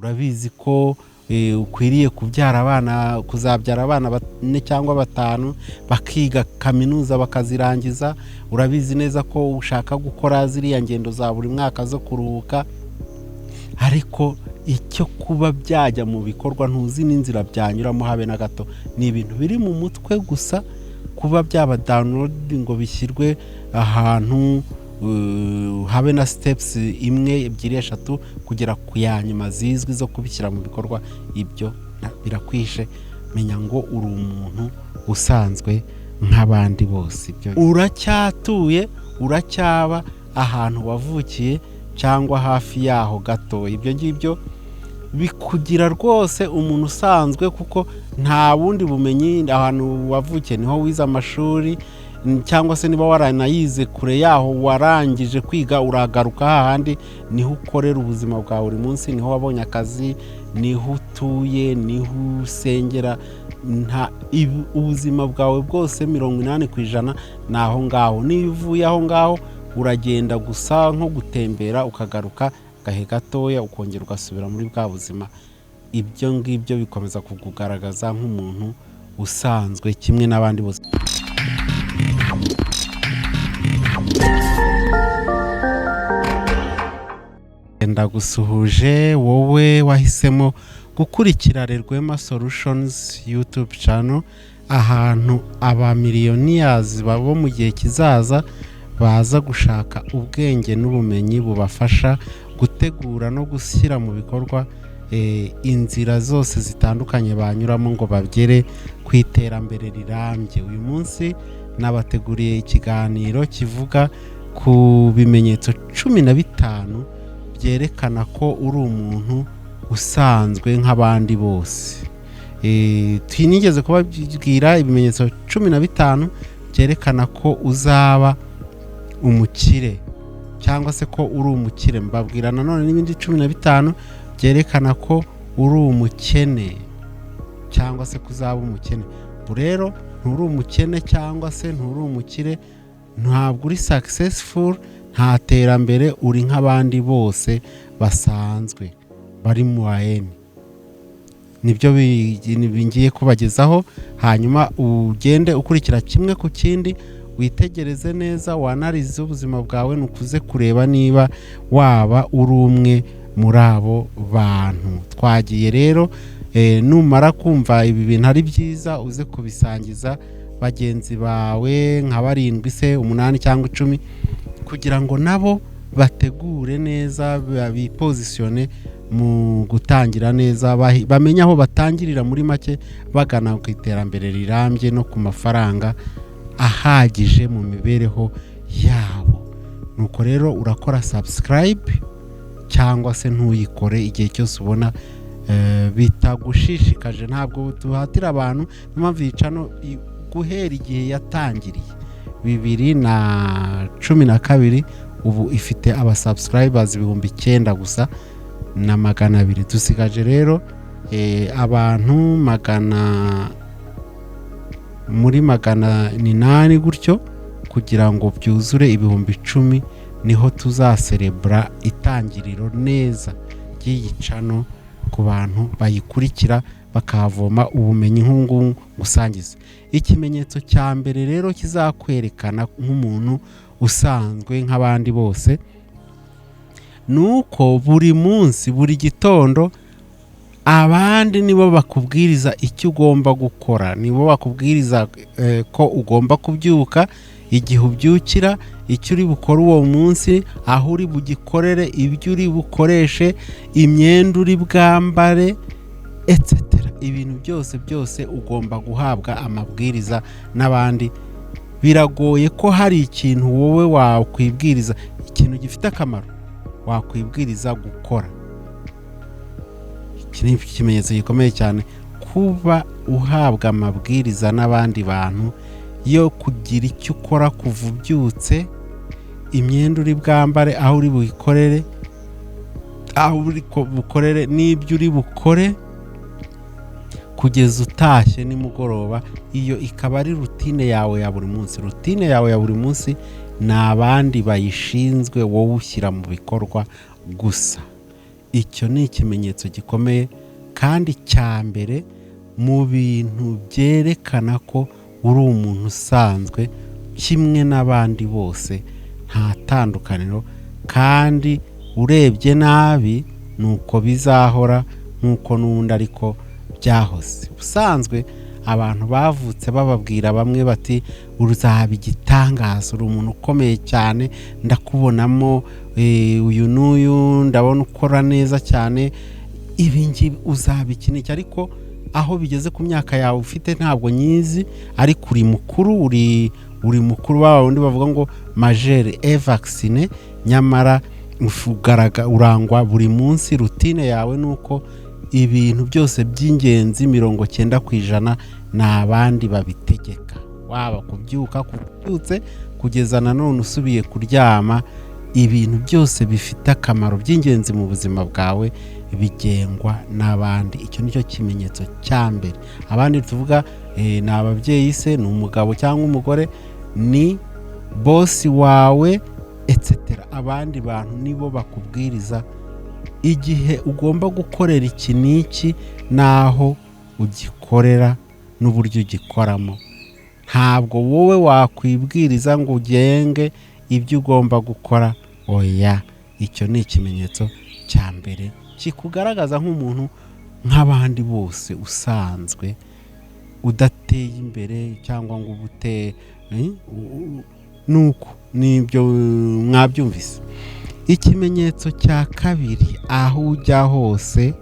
urabizi ko ukwiriye kuzabyara abana 4 cyangwa 5 bakiga kaminuza bakazirangiza. Urabizi neza ko ushaka gukora ziriya ngendo za buri mwaka zo kuruhuka, ariko icyo kuba byajya mu bikorwa ntuzi n'inzira byanyuramo habe na gato. Ni ibintu biri mu mutwe gusa, kuba byaba download ngo bishyirwe ahantu habe na steps 1, 2, 3 kugera ku yanyuma zizwi zo kubishyira mu bikorwa. Ibyo birakwishe. Menya ngo uri umuntu usanzwe nk'abandi bose. Ibyo uracyatuye, uracyaba ahantu wavukiye cyangwa hafi yaho gato. Ibyo ngibyo bikugira rwose umuntu usanzwe, kuko nta bundi bumenyi. Ahantu wavukiye niho wize amashuri, cyangwa se niba waranayize kure yaho warangije kwiga uragaruka hahandi niho ukorera ubuzima bwa buri munsi, niho wabonye akazi, niho utuye, niho usengera. Ubuzima bwawe bwose 80% naho ngaho. Niba uvuye aho ngaho uragenda gusa nko gutembera ukagaruka gahe gatoya ukongera ugasubira muri bwa buzima. Ibyo ngibyo bikomeza kukugaragaza nk'umuntu usanzwe kimwe n'abandi bose. Ndagusuhuje wowe wahisemo gukurikira Rwema Solutions YouTube channel, ahantu abamiliyoniyazi babo mu gihe kizaza baza gushaka ubwenge n'ubumenyi bubafasha gutegura no gushyira mu bikorwa inzira zose zitandukanye banyuramo ngo bagere ku iterambere rirambye. Uyu munsi nabateguriye ikiganiro kivuga ku bimenyetso 15 byerekana ko uri umuntu usanzwe nk'abandi bose. Twinigeze kubabwira ibimenyetso 15 byerekana ko uzaba umukire cyangwa se ko uri umukire. Mbabwira nanone n'ibindi 15 byerekana ko uri umukene cyangwa se kuzaba umukene. Rero nturi umukene cyangwa se nturi umukire, ntabwo uri successful, nta terambere, uri nk'abandi bose basanzwe bari mu aeni. Nibyo bingiye kubagezaho, hanyuma ugende ukurikira kimwe ku kindi, witegereze neza, wanarize ubuzima bwawe, nukuze kureba niba waba uri umwe muri abo bantu. Twagiye rero, numara kumva ibi bintu ari byiza uze kubisangiza bagenzi bawe nka 7 se 8 cyangwa 10, kugira ngo nabo bategure neza, bipositione mu gutangira neza, bamenya aho batangirira muri make bagana ku iterambere rirambye no ku mafaranga ahagije mu mibereho yabo. Nuko rero urakora subscribe cyangwa se ntuyikore igihe cyose ubona bitagushishikaje. Ntabwo tuhatira abantu, impamvu yicano guhera igihe yatangiriye 2012 ubu ifite abasubscribers 9,000 gusa na 200. Dusigaje rero abantu muri 800 gutyo, kugira ngo byuzure 10,000 niho tuzaserebra itangiriro neza ry'iyicano ku bantu bayikurikira bakavoma ubumenyi nk'ungu gusangiza. Ikimenyetso cya mbere rero kizakwerekana nk'umuntu usanzwe nk'abandi bose, nuko buri munsi, buri gitondo abandi nibo bakubwiriza icyo ugomba gukora. Nibo bakubwiriza ko ugomba kubyuka, igihe ubyukira, icyo uri bukore uwo munsi, aho uri bugikorere, ibyo uri bukoreshe, imyenda uri bwambare, etc. Ibintu byose ugomba guhabwa amabwiriza n'abandi. Biragoye ko hari ikintu wowe wakwibwiriza, ikintu gifite akamaro wakwibwiriza gukora. Iki ni ikimenyetso gikomeye cyane, kuba uhabwa amabwiriza n'abandi bantu yo kugira icyo ukora kuva ubyutse, imyenda uri bwambare, aho uri bukorere, aho uri bukorere, n'ibyo uri bukore kugeza utashye nimugoroba. Iyo ikaba ari rutine yawe ya buri munsi. Rutine yawe ya buri munsi n'abandi bayishinzwe, wowe ushyira mu bikorwa gusa. icyo ni ikimenyetso gikomeye kandi cya mbere mu bintu byerekana ko uri umuntu usanzwe kimwe n'abandi bose, nta tandukaniro, kandi urebye nabi nuko bizahora nk'uko n'ubundi ariko byahoze. Ubusanzwe abantu bavutse bababwira bamwe bati uzaba igitangaza, uri umuntu ukomeye cyane, ndakubonamo uyu n'uyu, ndabona ukora neza cyane, ibi ngibi uzaba iki n'iki. Ariko aho bigeze ku myaka yawe ufite ntabwo nyizi, ariko uri mukuru, uri mukuru wawe undi bavuga ngo majere vaccine, nyamara urangwa buri munsi, rutine yawe nuko ibintu byose by'ingenzi 90% ni abandi babitegeka, waba kubyuka kubyutse kugeza nanone usubiye kuryama, ibintu byose bifite akamaro by'ingenzi mu buzima bwawe bigengwa n'abandi. Icyo nicyo kimenyetso cya mbere. Abandi tuvuga ni ababyeyi se, ni umugabo cyangwa umugore, ni bosi wawe etc. Abandi bantu nibo bakubwiriza igihe ugomba gukorera iki n'iki, naho ugikorera n'uburyo ugikoramo. Ntabwo wowe wakwibwiriza ngo ugenge ibyo ugomba gukora, oya. Icyo ni ikimenyetso cya mbere kikugaragaza nk'umuntu nk'abandi bose usanzwe, udateye imbere cyangwa ngo ubute nuko nibyo mwabyumvise. Ikimenyetso cya kabiri, aho ujya hose,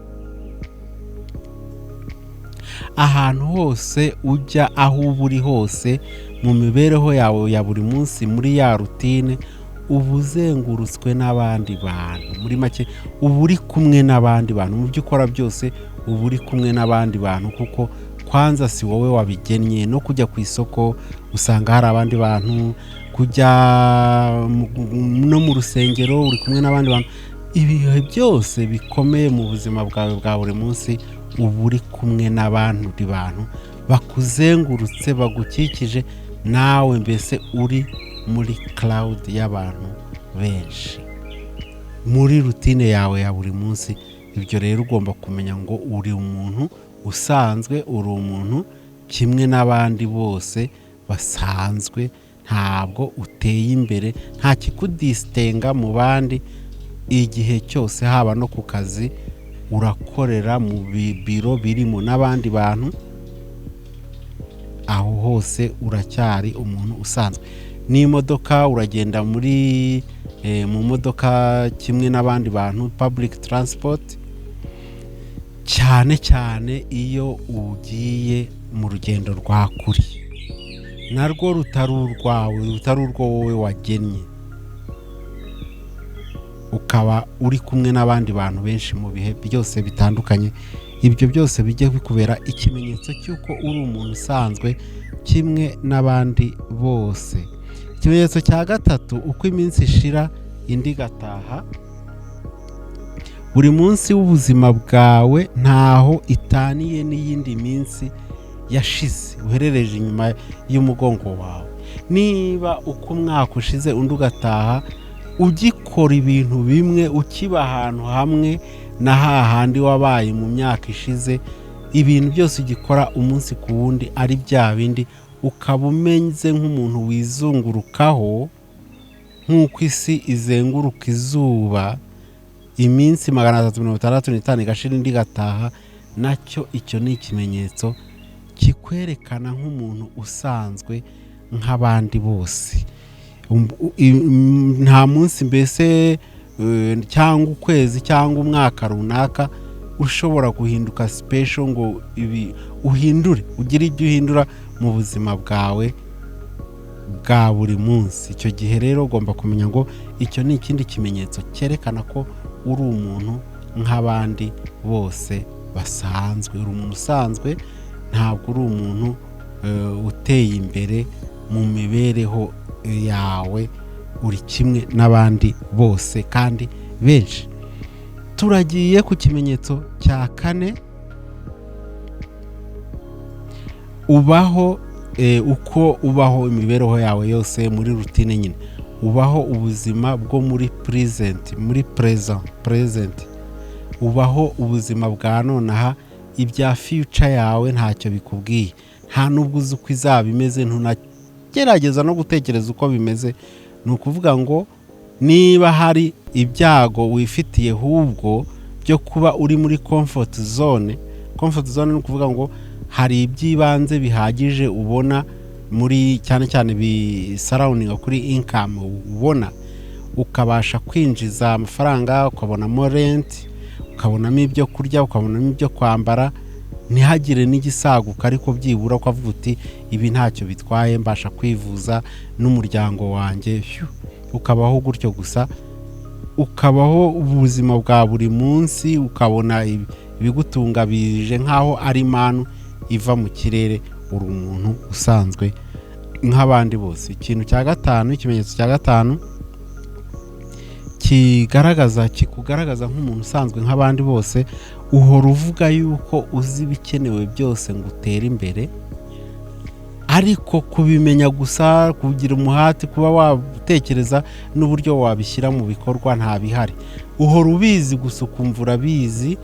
ahantu hose ujya, aho uba uri hose mu mibereho yawe ya buri munsi, muri ya rutine, uba uzengurutswe n'abandi bantu. Muri make uba uri kumwe n'abandi bantu, mu byo ukora byose uba uri kumwe n'abandi bantu, kuko kwanza si wowe wabigennye. No kujya ku isoko usanga hari abandi bantu, kujya no mu rusengero uri kumwe n'abandi bantu. Ibihe byose bikomeye mu buzima bwawe bwa buri munsi uba uri kumwe n'abandi bantu bakuzengurutse, bagukikije, nawe mbese uri muri cloud y'abantu benshi muri rutine yawe ya buri munsi. Ibyo rero ugomba kumenya ngo uri umuntu usanzwe, uri umuntu kimwe n'abandi bose basanzwe, ntabwo uteye imbere, nta kikudisitenga mu bandi. Igihe cyose haba no ku kazi urakorera mu biro birimo n'abandi bantu, aho hose uracyari umuntu usanzwe. N'imodoka uragenda mu modoka kimwe n'abandi bantu, public transport, cyane cyane iyo ugiye mu rugendo rwa kure, narwo rutari urwawe, rutari urwo wowe wagennye, ukaba uri kumwe n'abandi bantu benshi mu bihe byose bitandukanye. Ibyo byose bijye bikubera ikimenyetso cy'uko uri umuntu usanzwe kimwe n'abandi bose. Ikimenyetso cya gatatu, uko iminsi ishira indi gataha, buri munsi w'ubuzima bwawe ntaho itaniye n'iyindi minsi yashize uherereje inyuma y'umugongo wawe. Niba uko umwaka ushize undi ugataha ugikora ibintu bimwe, ukiba ahantu hamwe na hahandi wabaye mu myaka ishize, ibintu byose ugikora umunsi ku wundi ari bya bindi, ukaba umeze nk'umuntu wizungurukaho nk'uko isi izenguruka izuba, iminsi 365 igashira indi gataha, nacyo icyo ni ikimenyetso kikwerekana nk'umuntu usanzwe nk'abandi bose. Nta munsi mbese cyangwa ukwezi cyangwa umwaka runaka ushobora guhinduka special ngo ibi uhindure, ugire ibyo uhindura mu buzima bwawe bwa buri munsi. Icyo gihe rero ugomba kumenya ngo icyo ni ikindi kimenyetso cyerekana ko uri umuntu nk'abandi bose basanzwe. Uri umuntu usanzwe, ntabwo uri umuntu uteye imbere mu mibereho yawe, uri kimwe n'abandi bose kandi benshi. Turagiye ku kimenyetso cya kane, ubaho uko ubaho imibereho yawe yose muri rutine nyine, ubaho ubuzima bwo muri present, ubaho ubuzima bwa nonaha, ibya future yawe ntacyo bikubwiye, nta nubwo uzi uko izaba imeze, ntunagerageza no gutekereza uko bimeze. Ni ukuvuga ngo niba hari ibyago wifitiye hubwo byo kuba uri muri comfort zone ni ukuvuga ngo hari iby'ibanze bihagije ubona muri cyane cyane surrounding kuri income ubona, ukabasha kwinjiza amafaranga, ukabonamo rent, ukabonamo ibyo kurya, ukabonamo ibyo kwambara, ntihagire n'igisaguka, ariko byibura ukavuga uti ibi ntacyo bitwaye, mbasha kwivuza n'umuryango wanjye, ukabaho gutyo gusa, ukabaho ubuzima bwa buri munsi, ukabona ibigutunga bije nk'aho ari manu iva mu kirere, uri umuntu usanzwe nk'abandi bose. Ikintu cya gatanu, ikimenyetso cya gatanu kikugaragaza nk'umuntu usanzwe nk'abandi bose, uhora uvuga yuko uzi ibikenewe byose ngo utere imbere, ariko kubimenya gusa, kugira umuhati, kuba watekereza n'uburyo wabishyira mu bikorwa nta bihari. Uhora ubizi gusa ukumva urabizi,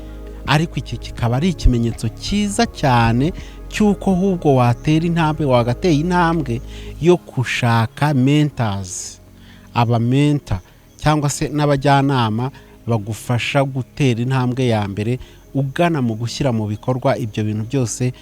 ariko iki kikaba ari ikimenyetso cyiza cyane cy'uko ahubwo watera intambwe, wagateye intambwe yo gushaka mentors, abamenta cyangwa se n'abajyanama bagufasha gutera intambwe ya mbere ugana mu gushyira mu bikorwa ibyo bintu byose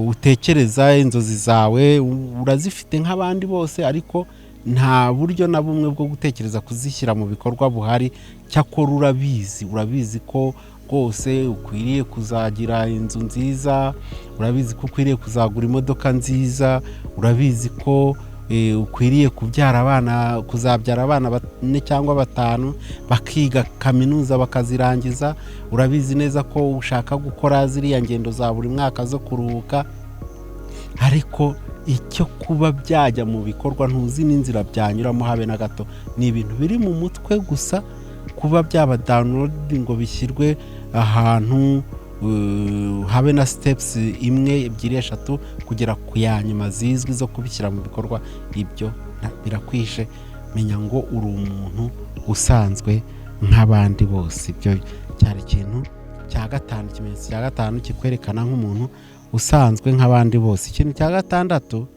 utekereza. Inzozi zawe urazifite nk'abandi bose, ariko nta buryo na bumwe bwo gutekereza kuzishyira mu bikorwa buhari. Cyakora urabizi ko rwose ukwiriye kuzagira inzu nziza, urabizi ko ukwiriye kuzagura imodoka nziza, urabizi ko ukwiriye kuzabyara abana 4 cyangwa 5 bakiga kaminuza bakazirangiza, urabizi neza ko ushaka gukora ziriya ngendo za buri mwaka zo kuruhuka, ariko icyo kuba byajya mu bikorwa ntuzi n'inzira byanyuramo habe na gato. Ni ibintu biri mu mutwe gusa, kuba byaba download ngo bishyirwe ahantu habe na steps 1, 2, 3 kugera ku yanyuma zizwi zo kubishyira mu bikorwa, ibyo birakwishe. Menya ngo uri umuntu usanzwe nk'abandi bose. Ibyo cyari ikintu cya gatanu, ikimenyetso cya gatanu kikwerekana nk'umuntu usanzwe nk'abandi bose. Ikintu cya gatandatu,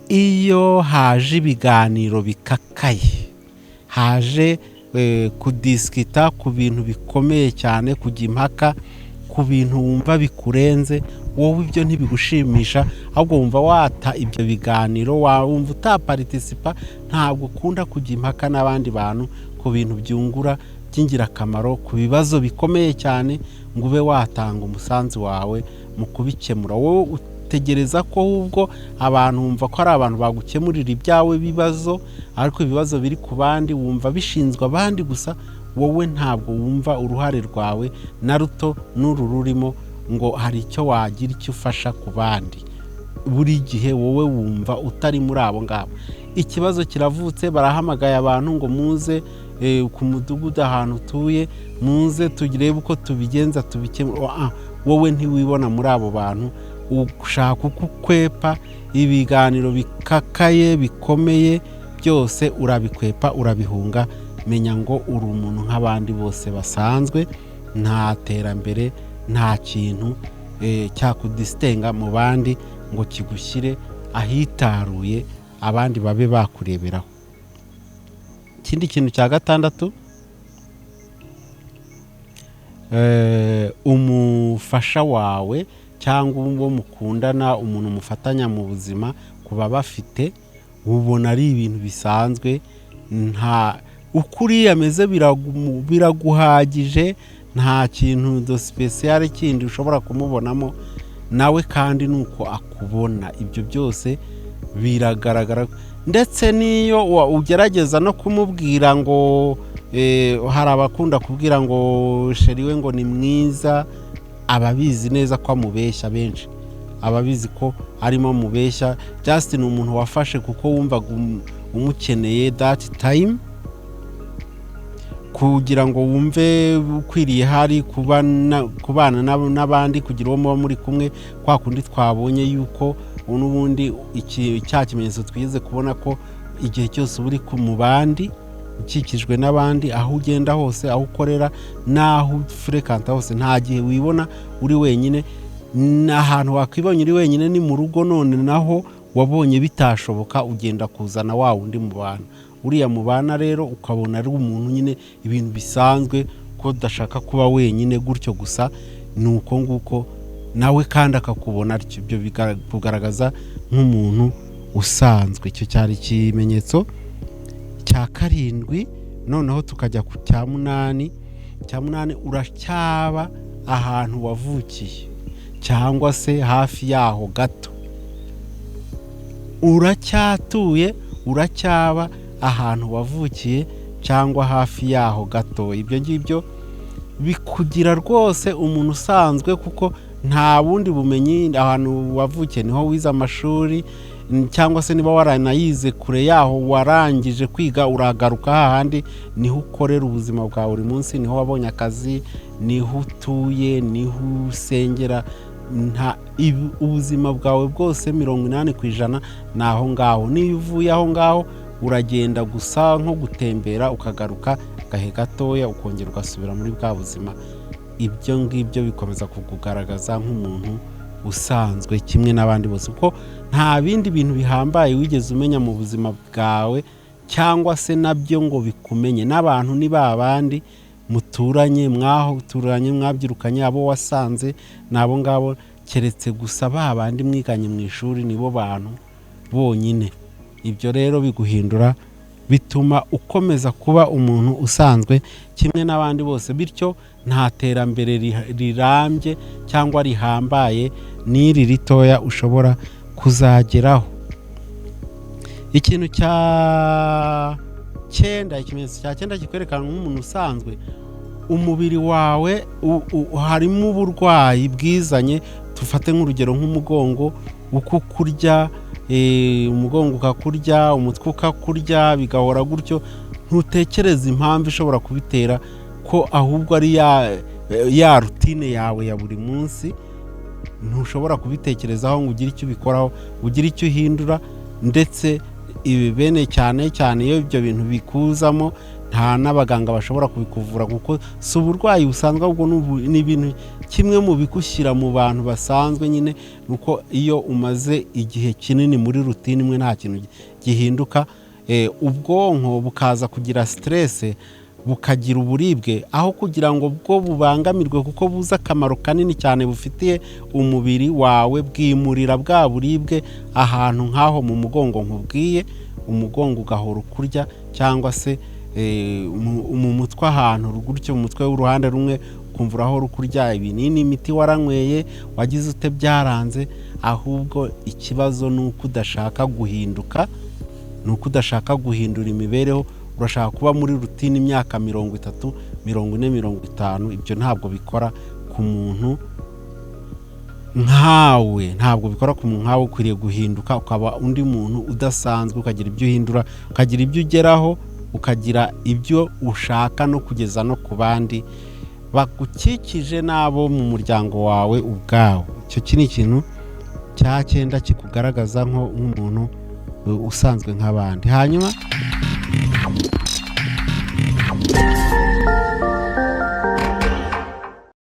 iyo haje ibiganiro bikakaye, haje kudiskita ku bintu bikomeye cyane, kujya impaka ku bintu wumva bikurenze, wowe ibyo ntibigushimisha, ahubwo wumva wata ibyo biganiro, wumva utaparticipa, ntabwo ukunda kujya impaka n'abandi bantu ku bintu byungura by'ingirakamaro, ku bibazo bikomeye cyane, ngo ube watanga umusanzu wawe mu kubikemura. Wowe utegereza ko ahubwo abantu wumva ko ari abantu bagukemurira ibyawe bibazo, ariko ibibazo biri ku bandi wumva bishinzwe abandi gusa, wowe ntabwo wumva uruhare rwawe na ruto n'uru rurimo ngo hari icyo wagira icyo ufasha ku bandi. Buri gihe wowe wumva utari muri abo ngabo. Ikibazo kiravutse, barahamagaye abantu ngo muze ku mudugudu ahantu utuye, muze tugirebe uko tubigenza tubikemura. Wowe ntiwibona muri abo bantu, ushaka ukukwepa ibiganiro bikakaye bikomeye, byose urabikwepa, urabihunga. Menya ngo uri umuntu nk'abandi bose basanzwe, nta terambere, nta kintu cyakudisitenga mu bandi ngo kigushyire ahitaruye abandi babe bakureberaho. Ikindi kintu cya gatandatu, umufasha wawe cyangwa uwo mukundana, umuntu mufatanya mu buzima, kuba bafite, ubona ari ibintu bisanzwe, nta ukuri ameze biraguhagije, nta kintu do special kindi ushobora kumubonamo nawe, kandi nuko akubona. Ibyo byose biragaragara, ndetse niyo ugerageza no kumubwira ngo hari abakunda kubwira ngo sheri we ngo ni mwiza, ababizi neza ko amubeshya. Benshi ababizi ko arimo mubeshya, just ni umuntu wafashe kuko wumvaga umukeneye that time, kugira ngo wumve ukwiriye hari kubana n'abandi, kugira uwo muba muri kumwe, kwa kundi twabonye yuko n'ubundi cya kimenyetso twize kubona ko igihe cyose uri mu bandi ukikijwe n'abandi, aho ugenda hose, aho ukorera n'aho ufurekanta hose, nta gihe wibona uri wenyine. N'ahantu wakwibonye uri wenyine ni mu rugo, none naho wabonye bitashoboka ugenda kuzana wa wundi mubana. Uriya mubana rero ukabona ari umuntu nyine ibintu bisanzwe ko udashaka kuba wenyine gutyo gusa, nuko nguko nawe kandi akakubona aricyo. Ibyo bikugaragaza nk'umuntu usanzwe. Icyo cyari ikimenyetso cya 7. Noneho tukajya ku cya 8. Cya 8, uracyaba ahantu wavukiye cyangwa se hafi yaho gato, uracyatuye, uracyaba ahantu wavukiye cyangwa hafi yaho gato. Ibyo ngibyo bikugira rwose umuntu usanzwe, kuko nta bundi bumenyi. Ahantu wavukiye niho wize amashuri, cyangwa se niba waranayize kure yaho warangije kwiga, uragaruka hahandi niho ukorera ubuzima bwa buri munsi, niho wabonye akazi, niho utuye, niho usengera. Ubuzima bwawe bwose 80% ni aho ngaho. Niyo uvuye aho ngaho uragenda gusa nko gutembera, ukagaruka gahe gatoya, ukongera ugasubira muri bwa buzima. Ibyo ngibyo bikomeza kukugaragaza nk'umuntu usanzwe kimwe n'abandi bose, kuko nta bindi bintu bihambaye wigeze umenya mu buzima bwawe, cyangwa se nabyo ngo bikumenye. N'abantu ni babandi muturanye, mwabyirukanye, abo wasanze nabo ngabo, keretse gusa babandi mwiganye mu ishuri nibo bantu bonyine. Ibyo rero biguhindura, bituma ukomeza kuba umuntu usanzwe kimwe n'abandi bose, bityo nta terambere rirambye cyangwa rihambaye n'iri ritoya ushobora kuzageraho. Ikintu cya 9, ikimenyetso cya 9 kikwerekana nk'umuntu usanzwe, umubiri wawe harimo uburwayi bwizanye. Tufate nk'urugero nk'umugongo, uko kurya, umugongo ukakurya, umutwe ukakurya, bigahora gutyo. Ntutekereze impamvu ishobora kubitera, ko ahubwo ari ya rutine yawe ya buri munsi. Ntushobora kubitekerezaho ngo ugire icyo ubikoraho, ugire icyo uhindura. Ndetse ibi bene cyane iyo ibyo bintu bikuzamo, nta n'abaganga bashobora kubikuvura, kuko si uburwayi busanzwe, ahubwo ni ibintu kimwe mu bikushyira mu bantu basanzwe nyine. Nuko iyo umaze igihe kinini muri rutine imwe nta kintu gihinduka, ubwonko bukaza kugira stress, bukagira uburibwe, aho kugira ngo bwo bubangamirwe, kuko buza akamaro kanini cyane bufitiye umubiri wawe, bwimurira bwa buribwe ahantu nk'aho mu mugongo nkubwiye. Umugongo ugahora ukurya, cyangwa se mu mutwe ahantu gutyo, mu mutwe w'uruhande rumwe ukumva urahora ukurya. Ibinini, imiti waranyweye, wagize ute, byaranze. Ahubwo ikibazo ni uko udashaka guhinduka, ni uko udashaka guhindura imibereho. Urashaka kuba muri rutine imyaka 30, 40, 50. Ibyo ntabwo bikora ku muntu nkawe, ntabwo bikora ku muntu nkawe. Ukwiriye guhinduka, ukaba undi muntu udasanzwe, ukagira ibyo uhindura, ukagira ibyo ugeraho, ukagira ibyo ushaka no kugeza no ku bandi bagukikije n'abo mu muryango wawe ubwawe. Icyo ni ikintu cya 9 kikugaragaza nk'umuntu usanzwe nk'abandi. Hanyuma